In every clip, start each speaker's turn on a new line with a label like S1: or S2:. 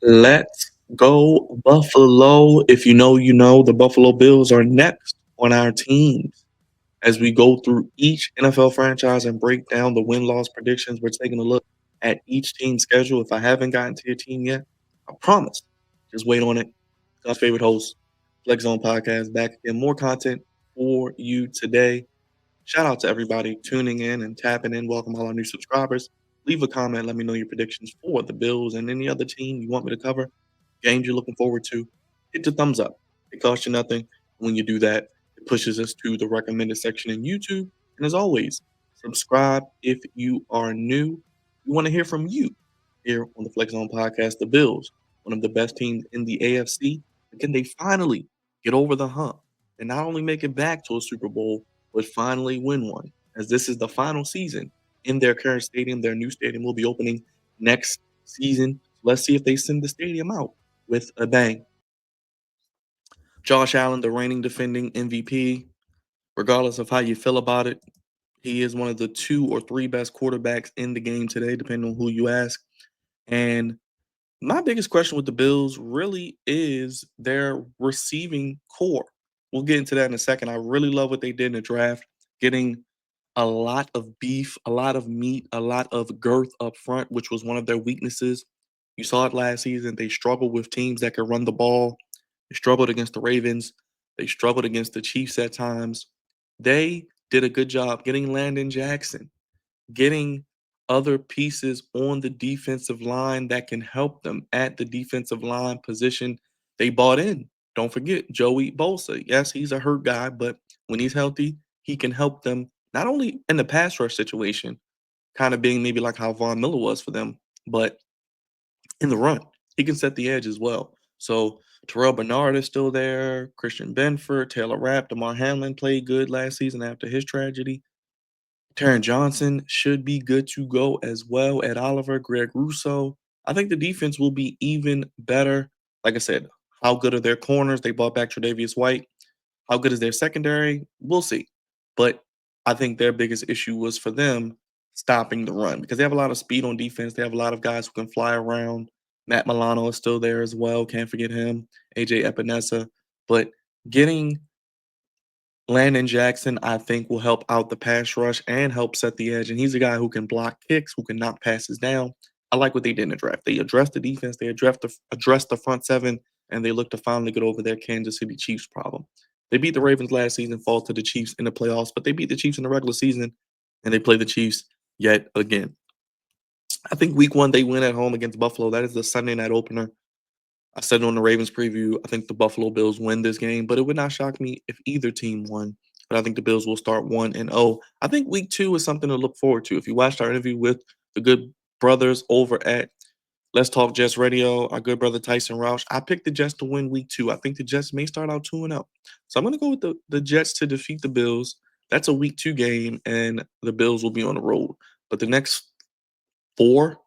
S1: Let's go Buffalo. If you know, you know the Buffalo Bills are next on our teams. As we go through each NFL franchise and break down the win-loss predictions, we're taking a look at each team's schedule. If I haven't gotten to your team yet, I promise. Just wait on it. God's favorite host, Flex Zone Podcast, back again. More content for you today. Shout out to everybody tuning in and tapping in. Welcome all our new subscribers. Leave a comment. Let me know your predictions for the Bills and any other team you want me to cover, games you're looking forward to. Hit the thumbs up. It costs you nothing. When you do that, it pushes us to the recommended section in YouTube. And as always, subscribe if you are new. We want to hear from you here on the Flex Zone Podcast. The Bills, one of the best teams in the AFC. Can they finally get over the hump and not only make it back to a Super Bowl, but finally win one? As this is the final season in their current stadium. Their new stadium will be opening next season. Let's see if they send the stadium out with a bang. Josh Allen, the reigning defending MVP, regardless of how you feel about it, he is one of the two or three best quarterbacks in the game today, depending on who you ask. And my biggest question with the Bills really is their receiving core. We'll get into that in a second. I really love what they did in the draft, getting a lot of beef, a lot of meat, a lot of girth up front, which was one of their weaknesses. You saw it last season. They struggled with teams that could run the ball. They struggled against the Ravens. They struggled against the Chiefs at times. They did a good job getting Landon Jackson, getting other pieces on the defensive line that can help them at the defensive line position. They bought in. Don't forget Joey Bosa. Yes, he's a hurt guy, but when he's healthy, he can help them not only in the pass rush situation, kind of being maybe like how Von Miller was for them, but in the run. He can set the edge as well. So Terrell Bernard is still there. Christian Benford, Taylor Rapp, DeMar Hamlin played good last season after his tragedy. Taron Johnson should be good to go as well. Ed Oliver, Greg Russo. I think the defense will be even better. Like I said, how good are their corners? They bought back Tre'Davious White. How good is their secondary? We'll see. But I think their biggest issue was for them stopping the run because they have a lot of speed on defense. They have a lot of guys who can fly around. Matt Milano is still there as well. Can't forget him. AJ Epinesa. But getting Landon Jackson, I think, will help out the pass rush and help set the edge. And he's a guy who can block kicks, who can knock passes down. I like what they did in the draft. They addressed the defense, they addressed the front seven, and they look to finally get over their Kansas City Chiefs problem. They beat the Ravens last season, fall to the Chiefs in the playoffs, but they beat the Chiefs in the regular season, and they play the Chiefs yet again. I think week one, they win at home against Buffalo. That is the Sunday night opener. I said on the Ravens preview, I think the Buffalo Bills win this game, but it would not shock me if either team won. But I think the Bills will start 1-0. I think week two is something to look forward to. If you watched our interview with the good brothers over at Let's Talk Jets Radio, our good brother Tyson Roush, I picked the Jets to win week two. I think the Jets may start out 2-0. So I'm going to go with the Jets to defeat the Bills. That's a week two game, and the Bills will be on the road. But the next four,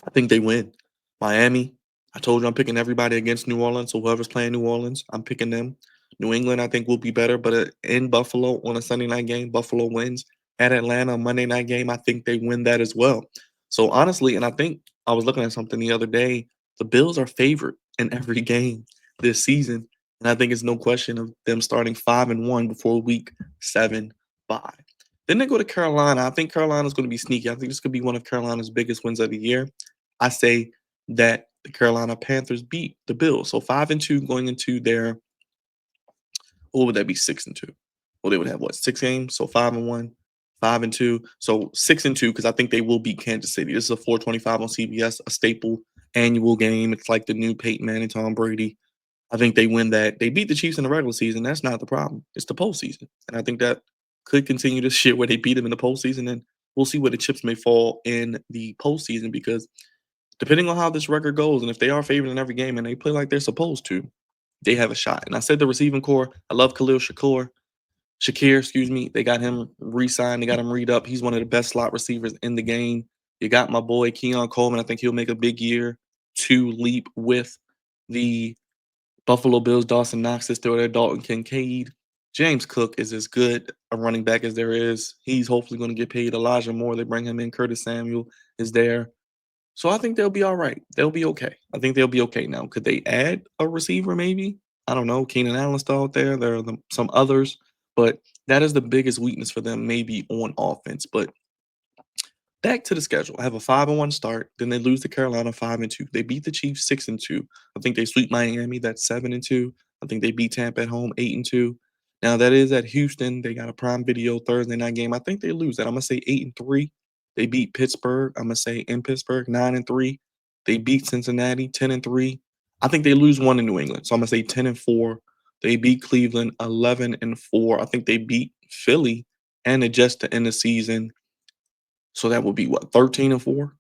S1: I think they win. Miami, I told you I'm picking everybody against New Orleans. So whoever's playing New Orleans, I'm picking them. New England, I think, will be better. But in Buffalo on a Sunday night game, Buffalo wins. At Atlanta, Monday night game, I think they win that as well. So honestly, and I think I was looking at something the other day, the Bills are favored in every game this season. And I think it's no question of them starting 5-1 before week 7 bye. Then they go to Carolina. I think Carolina's going to be sneaky. I think this could be one of Carolina's biggest wins of the year. I say that the Carolina Panthers beat the Bills. So 5-2 going into their, what would that be? 6-2. Well, they would have what, 6 games? So 5-1, 5-2. So 6-2, because I think they will beat Kansas City. This is a 425 on CBS, a staple annual game. It's like the new Peyton Manning, Tom Brady. I think they win that. They beat the Chiefs in the regular season. That's not the problem. It's the postseason. And I think that could continue this shit where they beat them in the postseason. And we'll see where the chips may fall in the postseason because depending on how this record goes, and if they are favored in every game and they play like they're supposed to, they have a shot. And I said the receiving core, I love Khalil Shakir, excuse me. They got him re-signed. They got him read up. He's one of the best slot receivers in the game. You got my boy Keon Coleman. I think he'll make a big year to leap with the Buffalo Bills. Dawson Knox is still there. Dalton Kincaid. James Cook is as good a running back as there is. He's hopefully going to get paid. Elijah Moore, they bring him in. Curtis Samuel is there. So I think they'll be all right. They'll be okay. I think they'll be okay now. Could they add a receiver maybe? I don't know. Keenan Allen's still out there. There are some others, but that is the biggest weakness for them, maybe on offense. But back to the schedule. I have a 5-1 start. Then they lose to Carolina 5-2. They beat the Chiefs 6-2. I think they sweep Miami. That's 7-2. I think they beat Tampa at home 8-2. Now that is at Houston. They got a prime video Thursday night game. I think they lose that. I'm gonna say 8-3. They beat Pittsburgh. I'm gonna say in Pittsburgh 9-3. They beat Cincinnati 10-3. I think they lose one in New England. So I'm gonna say 10-4. They beat Cleveland 11-4. I think they beat Philly and the Jets to end the season, so that would be what, 13-4?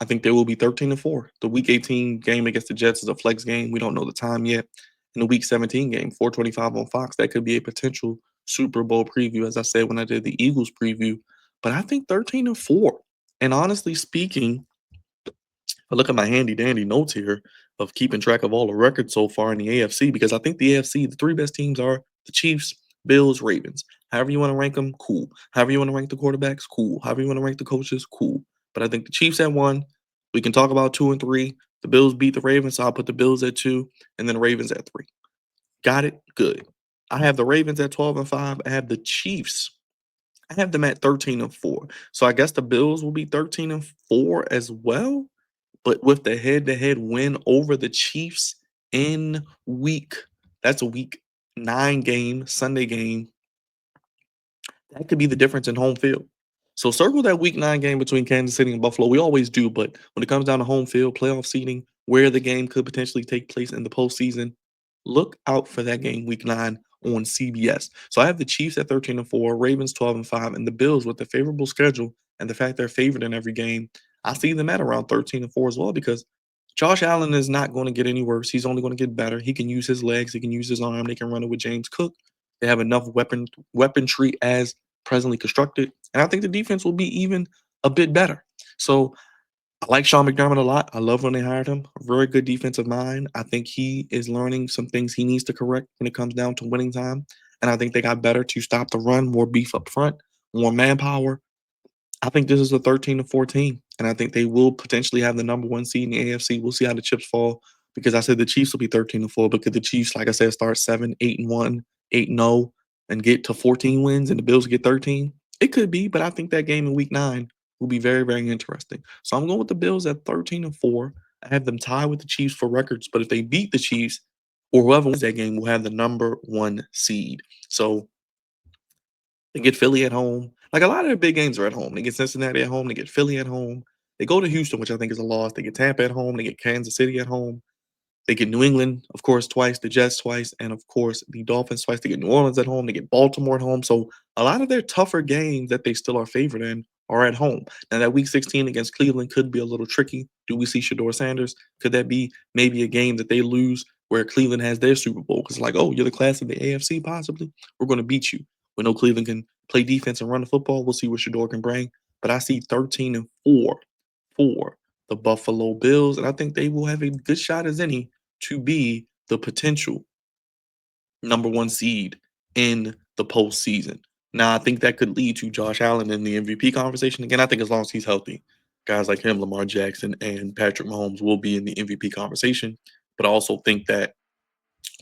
S1: I think they will be 13-4. The week 18 game against the Jets is a flex game. We don't know the time yet. In the week 17 game, 425 on Fox, that could be a potential Super Bowl preview, as I said when I did the Eagles preview. But I think 13-4. And honestly speaking, I look at my handy dandy notes here of keeping track of all the records so far in the AFC, because I think the AFC, the three best teams are the Chiefs, Bills, Ravens. However you want to rank them, cool. However you want to rank the quarterbacks, cool. However you want to rank the coaches, cool. But I think the Chiefs at one. We can talk about 2 and 3. The Bills beat the Ravens, so I'll put the Bills at 2, and then the Ravens at 3. Got it? Good. I have the Ravens at 12-5. I have the Chiefs. I have them at 13-4. So I guess the Bills will be 13-4 as well, but with the head-to-head win over the Chiefs in week that's a week 9 game, Sunday game, that could be the difference in home field. So circle that week 9 game between Kansas City and Buffalo. We always do, but when it comes down to home field, playoff seeding, where the game could potentially take place in the postseason, look out for that game week 9 on CBS. So I have the Chiefs at 13-4, Ravens 12-5, and the Bills with the favorable schedule and the fact they're favored in every game. I see them at around 13-4 as well, because Josh Allen is not going to get any worse. He's only going to get better. He can use his legs, he can use his arm, they can run it with James Cook. They have enough weaponry as presently constructed. And I think the defense will be even a bit better. So I like Sean McDermott a lot. I love when they hired him. A very good defensive mind. I think he is learning some things he needs to correct when it comes down to winning time. And I think they got better to stop the run, more beef up front, more manpower. I think this is a 13-14, and I think they will potentially have the number one seed in the AFC. We'll see how the chips fall, because I said the Chiefs will be 13-4, but could the Chiefs, like I said, start 7, 8-1, 8-0, and get to 14 wins, and the Bills get 13? It could be, but I think that game in week 9 will be very, very interesting. So I'm going with the Bills at 13-4. I have them tied with the Chiefs for records, but if they beat the Chiefs, or whoever wins that game will have the number one seed. So they get Philly at home. Like, a lot of their big games are at home. They get Cincinnati at home. They get Philly at home. They go to Houston, which I think is a loss. They get Tampa at home. They get Kansas City at home. They get New England, of course, twice, the Jets twice, and of course the Dolphins twice. They get New Orleans at home. They get Baltimore at home. So a lot of their tougher games that they still are favored in are at home. Now that Week 16 against Cleveland could be a little tricky. Do we see Shador Sanders? Could that be maybe a game that they lose where Cleveland has their Super Bowl? Because, like, oh, you're the class of the AFC, possibly. We're going to beat you. We know Cleveland can play defense and run the football. We'll see what Shador can bring. But I see 13-4 for the Buffalo Bills, and I think they will have a good shot as any to be the potential number one seed in the postseason. Now, I think that could lead to Josh Allen in the MVP conversation. Again, I think as long as he's healthy, guys like him, Lamar Jackson, and Patrick Mahomes will be in the MVP conversation. But I also think that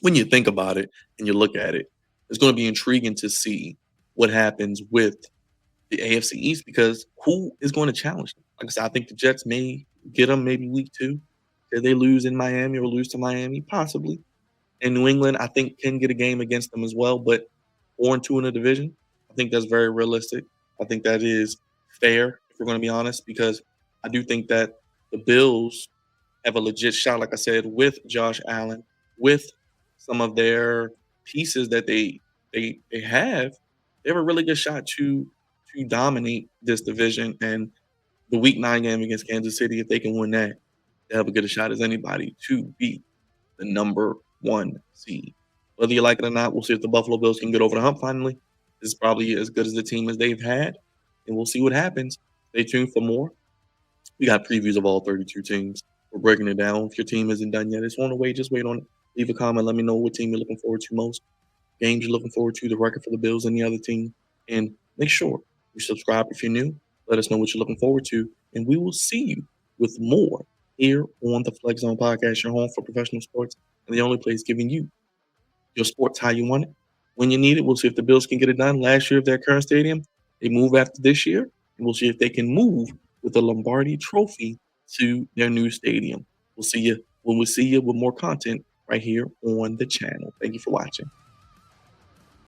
S1: when you think about it and you look at it, it's going to be intriguing to see what happens with the AFC East, because who is going to challenge them? Like I said, I think the Jets may get them maybe week 2. Did they lose in Miami or lose to Miami? Possibly. And New England, I think, can get a game against them as well, but 4-2 in the division, I think that's very realistic. I think that is fair, if we're going to be honest, because I do think that the Bills have a legit shot, like I said, with Josh Allen, with some of their pieces that they have. They have a really good shot to dominate this division. And the Week 9 game against Kansas City, if they can win that, they have as good a shot as anybody to beat the number one seed. Whether you like it or not, we'll see if the Buffalo Bills can get over the hump finally. This is probably as good as the team as they've had, and we'll see what happens. Stay tuned for more. We got previews of all 32 teams. We're breaking it down. If your team isn't done yet, it's on the way. Just wait on it. Leave a comment. Let me know what team you're looking forward to most, games you're looking forward to, the record for the Bills and the other team. And make sure you subscribe if you're new. Let us know what you're looking forward to, and we will see you with more here on the Flex Zone Podcast, your home for professional sports, and the only place giving you your sports how you want it, when you need it. We'll see if the Bills can get it done. Last year of their current stadium, they move after this year, and we'll see if they can move with the Lombardi Trophy to their new stadium. We'll see you when we see you with more content right here on the channel. Thank you for watching.